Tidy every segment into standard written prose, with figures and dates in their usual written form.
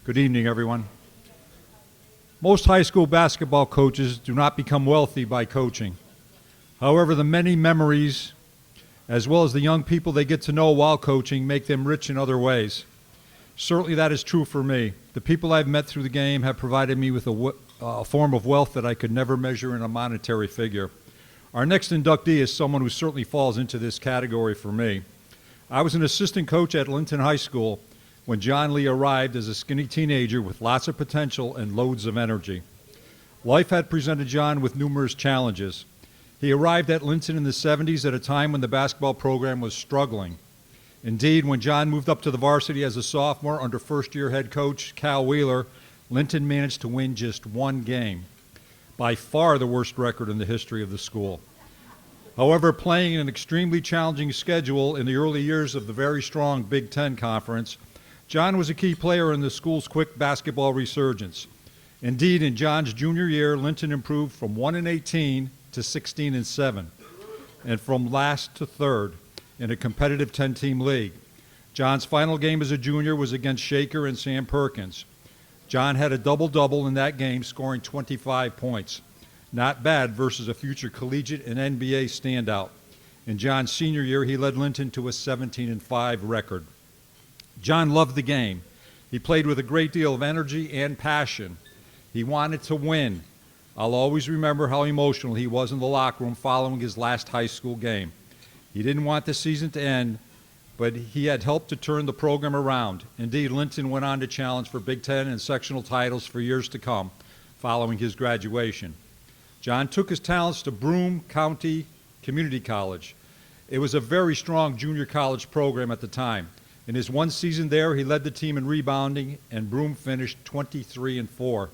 Good evening, everyone. Most high school basketball coaches do not become wealthy by coaching. However, the many memories, as well as the young people they get to know while coaching, make them rich in other ways. Certainly that is true for me. The people I've met through the game have provided me with a form of wealth that I could never measure in a monetary figure. Our next inductee is someone who certainly falls into this category for me. I was an assistant coach at Linton High School when John Lee arrived as a skinny teenager with lots of potential and loads of energy. Life had presented John with numerous challenges. He arrived at Linton in the 70s at a time when the basketball program was struggling. Indeed, when John moved up to the varsity as a sophomore under first-year head coach Cal Wheeler, Linton managed to win just one game, by far the worst record in the history of the school. However, playing in an extremely challenging schedule in the early years of the very strong Big Ten Conference, John was a key player in the school's quick basketball resurgence. Indeed, in John's junior year, Linton improved from 1-18 to 16-7, and from last to third in a competitive 10-team league. John's final game as a junior was against Shaker and Sam Perkins. John had a double-double in that game, scoring 25 points. Not bad versus a future collegiate and NBA standout. In John's senior year, he led Linton to a 17-5 record. John loved the game. He played with a great deal of energy and passion. He wanted to win. I'll always remember how emotional he was in the locker room following his last high school game. He didn't want the season to end, but he had helped to turn the program around. Indeed, Linton went on to challenge for Big Ten and sectional titles for years to come following his graduation. John took his talents to Broome County Community College. It was a very strong junior college program at the time. In his one season there, he led the team in rebounding, and Broome finished 23-4.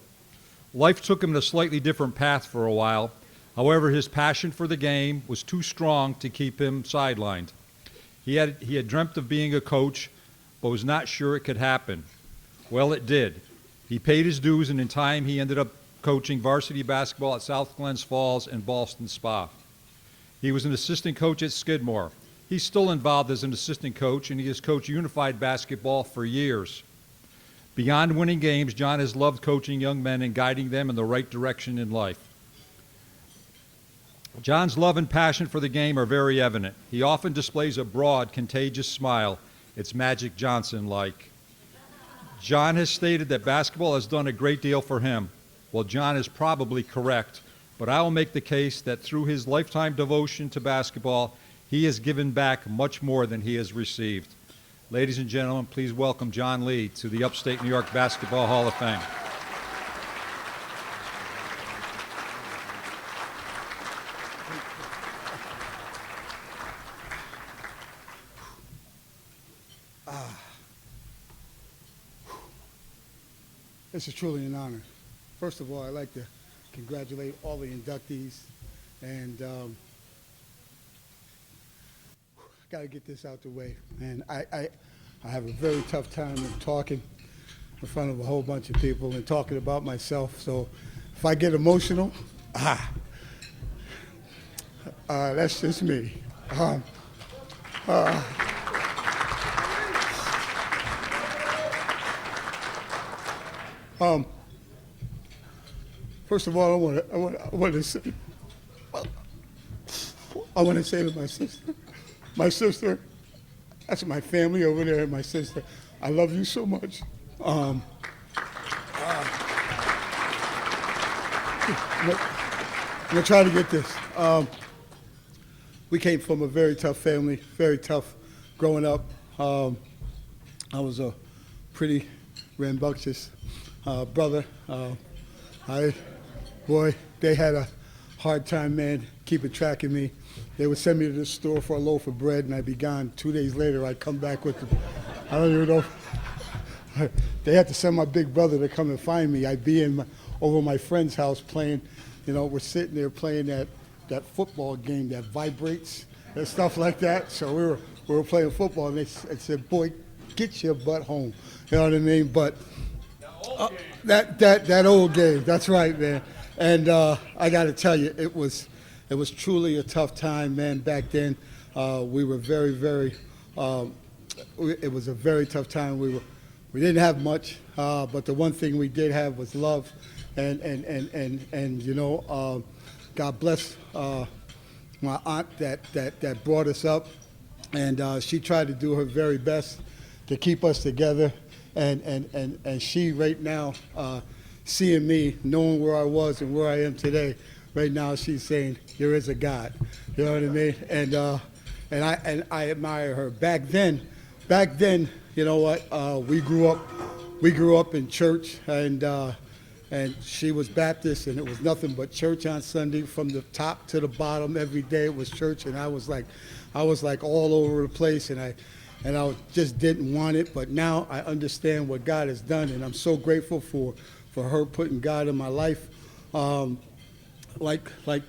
Life took him in a slightly different path for a while. However, his passion for the game was too strong to keep him sidelined. He had dreamt of being a coach, but was not sure it could happen. Well, it did. He paid his dues, and in time, he ended up coaching varsity basketball at South Glens Falls and Ballston Spa. He was an assistant coach at Skidmore. He's still involved as an assistant coach, and he has coached unified basketball for years. Beyond winning games, John has loved coaching young men and guiding them in the right direction in life. John's love and passion for the game are very evident. He often displays a broad, contagious smile. It's Magic Johnson-like. John has stated that basketball has done a great deal for him. Well, John is probably correct, but I will make the case that through his lifetime devotion to basketball, he has given back much more than he has received. Ladies and gentlemen, please welcome John Lee to the Upstate New York Basketball Hall of Fame. This is truly an honor. First of all, I'd like to congratulate all the inductees, and got to get this out the way. And I have a very tough time of talking in front of a whole bunch of people and talking about myself. So if I get emotional, that's just me. First of all, I want to say to my sister, that's my family over there, and my sister, I love you so much. I'm gonna try to get this. We came from a very tough family, very tough growing up. I was a pretty rambunctious brother. They had a hard time, man, keeping track of me. They would send me to the store for a loaf of bread, and I'd be gone. 2 days later, I'd come back with I don't even know. They had to send my big brother to come and find me. I'd be over my friend's house playing, we're sitting there playing that football game that vibrates and stuff like that. So we were playing football, and they said, boy, get your butt home. You know what I mean? But that old game, that's right, man. And I got to tell you, it was truly a tough time, man. Back then, we were very, very. It was a very tough time. We We didn't have much, but the one thing we did have was love, and you know, God bless my aunt that brought us up, and she tried to do her very best to keep us together, and she right now, seeing me, knowing where I was and where I am today, right now she's saying there is a God, you know what I mean, and I admire her. Back then, you know what, we grew up in church, and she was Baptist, and it was nothing but church on Sunday from the top to the bottom. Every day it was church, and I was like all over the place, and I just didn't want it. But now I understand what God has done, and I'm so grateful for her putting God in my life. Like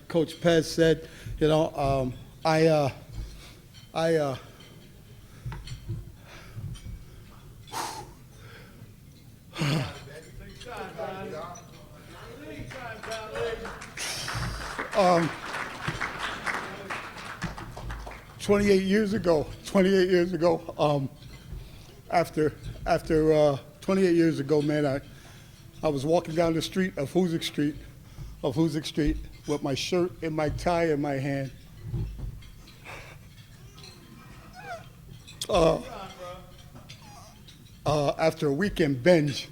Coach Pez said, you know, I 28 years ago, after 28 years ago, man, I was walking down the street of Hoosick Street with my shirt and my tie in my hand. After a weekend binge,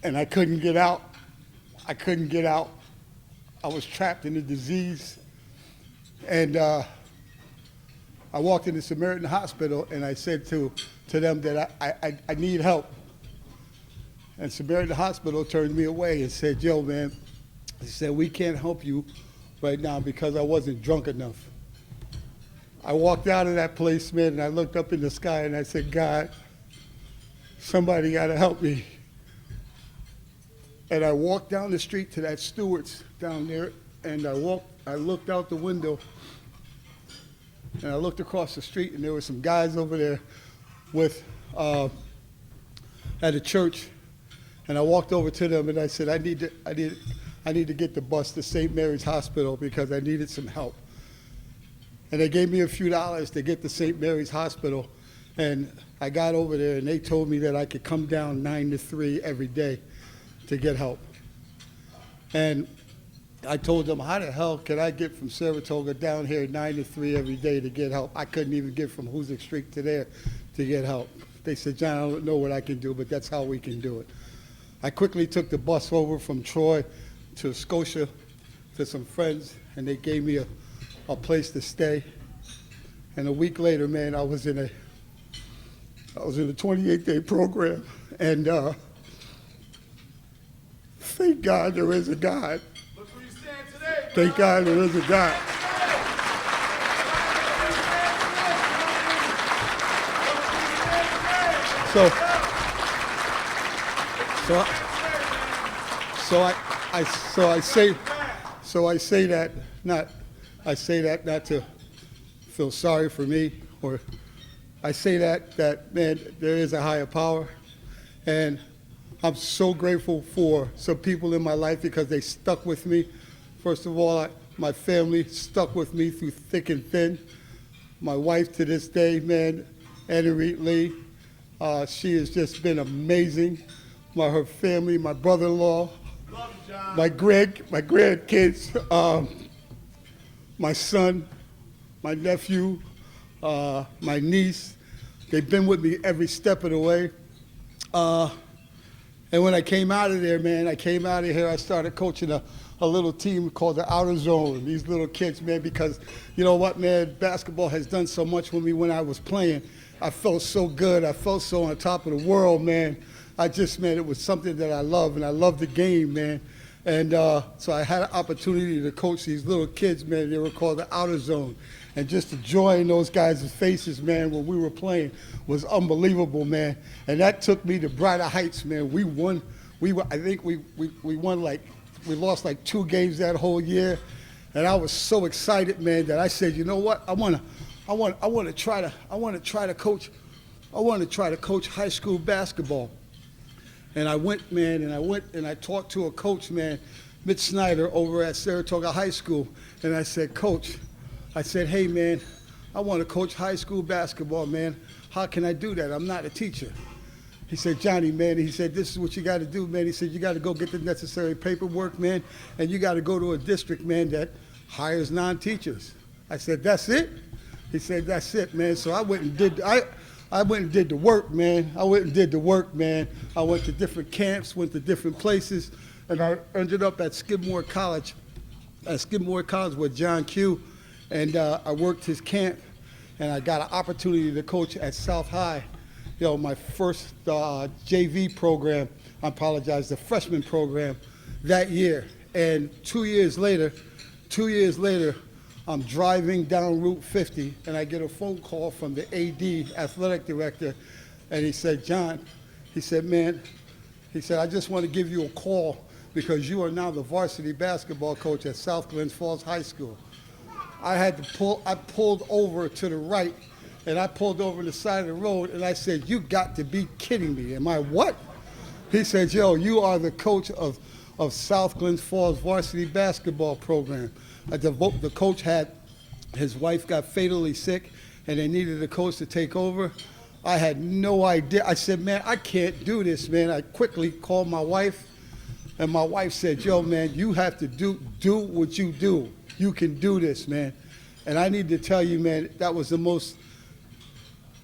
and I couldn't get out. I was trapped in the disease, and I walked into Samaritan Hospital, and I said to them that I need help. And Samaritan Hospital turned me away and said, yo, man, he said, we can't help you right now because I wasn't drunk enough. I walked out of that place, man, and I looked up in the sky, and I said, God, somebody got to help me. And I walked down the street to that Stewart's down there, and I looked out the window, and I looked across the street, and there were some guys over there at a church, and I walked over to them, and I said, I need to get the bus to St. Mary's Hospital because I needed some help. And they gave me a few dollars to get to St. Mary's Hospital, and I got over there, and they told me that I could come down 9 to 3 every day to get help. And I told them, how the hell can I get from Saratoga down here 9 to 3 every day to get help? I couldn't even get from Hoosick Street to there to get help. They said, John, I don't know what I can do, but that's how we can do it. I quickly took the bus over from Troy to Scotia to some friends, and they gave me a place to stay. And a week later, man, I was in a 28-day program, and thank God there is a God. Look where you stand today. Thank God there is a God. I say that not to feel sorry for me, or I say that man, there is a higher power, and I'm so grateful for some people in my life because they stuck with me. First of all, my family stuck with me through thick and thin. My wife to this day, man, Anna Reed Lee, she has just been amazing. Her family, my brother-in-law, my grandkids, my son, my nephew, my niece. They've been with me every step of the way. And when I came out of there, man, I started coaching a little team called the Outer Zone. These little kids, man, because you know what, man, basketball has done so much with me when I was playing. I felt so good. I felt so on top of the world, man. Man, it was something that I love, and I love the game, man. And so I had an opportunity to coach these little kids, man. They were called the Outer Zone. And just the joy in those guys' faces, man, when we were playing was unbelievable, man. And that took me to brighter heights, man. We won. We lost like 2 games that whole year. And I was so excited, man, that I said, you know what? I want to try to coach high school basketball. And I went, man, and I talked to a coach, man, Mitch Snyder over at Saratoga High School. And I said, Coach, hey, man, I want to coach high school basketball, man. how can I do that? I'm not a teacher. He said, Johnny, man, he said, this is what you got to do, man. He said, you got to go get the necessary paperwork, man, and you got to go to a district, man, that hires non-teachers. I said, that's it? He said, that's it, man. So I went and did the work, man. I went to different camps, went to different places, and I ended up at Skidmore College with John Q, and I worked his camp, and I got an opportunity to coach at South High. You know, my first JV program, the freshman program that year. And 2 years later, I'm driving down Route 50, and I get a phone call from the AD, athletic director, and he said, John, he said, man, he said, I just want to give you a call because you are now the varsity basketball coach at South Glens Falls High School. I pulled over to the right, and I pulled over the side of the road, and I said, you got to be kidding me. Am I what? He said, yo, you are the coach of South Glens Falls varsity basketball program. The coach his wife got fatally sick, and they needed a coach to take over. I had no idea. I said, man, I can't do this, man. I quickly called my wife, and my wife said, yo, man, you have to do what you do. You can do this, man. And I need to tell you, man, that was the most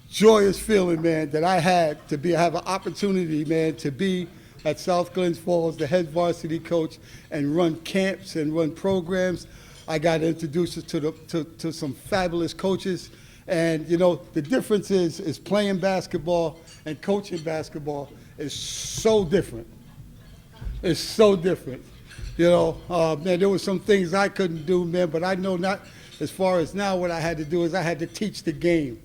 joyous feeling, man, that I had to have an opportunity, man, to be at South Glens Falls, the head varsity coach, and run camps and run programs. I got introduced to some fabulous coaches. And, you know, the difference is playing basketball and coaching basketball is so different. It's so different. You know, man, there were some things I couldn't do, man, but I know not as far as now what I had to do is I had to teach the game.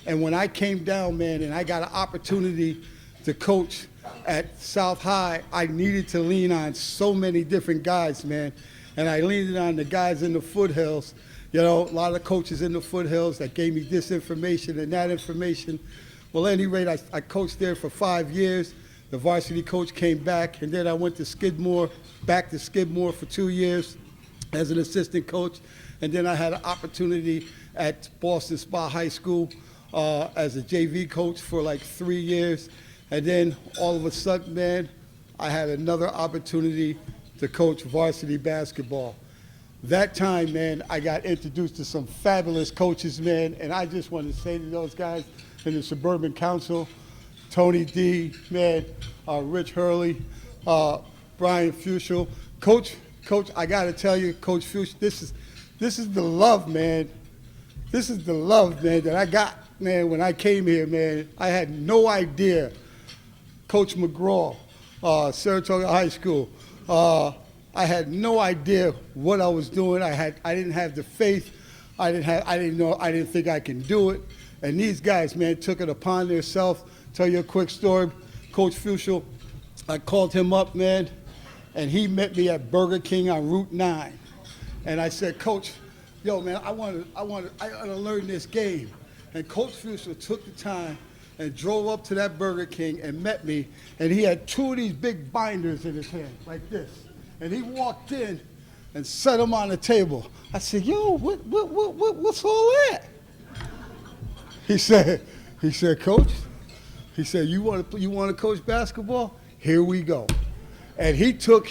And when I came down, man, and I got an opportunity to coach at South High, I needed to lean on so many different guys, man. And I leaned on the guys in the foothills, you know, a lot of coaches in the foothills that gave me this information and that information. Well, at any rate, I coached there for 5 years. The varsity coach came back, and then I went to back to Skidmore for 2 years as an assistant coach. And then I had an opportunity at Boston Spa High School as a JV coach for like 3 years. And then all of a sudden, man, I had another opportunity to coach varsity basketball. That time, man, I got introduced to some fabulous coaches, man, and I just want to say to those guys in the Suburban Council, Tony D, man, Rich Hurley, Brian Fuchel. Coach, I got to tell you, Coach Fuchel, this is the love, man. This is the love, man, that I got, man, when I came here, man. I had no idea. Coach McGraw, Saratoga High School. I had no idea what I was doing. I didn't have the faith. I didn't think I can do it. And these guys, man, took it upon themselves. Tell you a quick story. Coach Fuchel, I called him up, man, and he met me at Burger King on Route 9. And I said, Coach, yo, man, I want to learn this game. And Coach Fuchel took the time and drove up to that Burger King and met me, and he had 2 of these big binders in his hand, like this. And he walked in and set them on the table. I said, yo, what's all that? He said, Coach, he said, you want to coach basketball? Here we go. And he took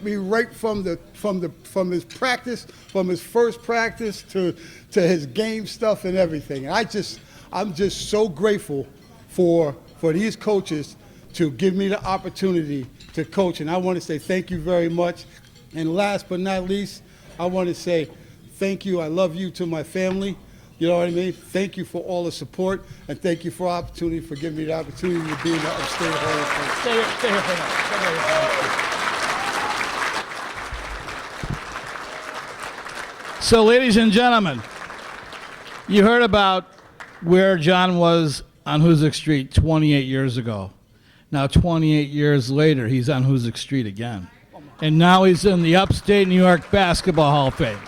me right from his practice, from his first practice to his game stuff and everything. And I'm just so grateful for these coaches to give me the opportunity to coach. And I want to say thank you very much. And last but not least, I want to say thank you. I love you to my family. You know what I mean? Thank you for all the support, and thank you for opportunity for giving me the opportunity to be in the Upstate Hall of Fame. Stay here for now. So, ladies and gentlemen, you heard about where John was on Hoosick Street 28 years ago. Now, 28 years later, he's on Hoosick Street again. And now he's in the Upstate New York Basketball Hall of Fame.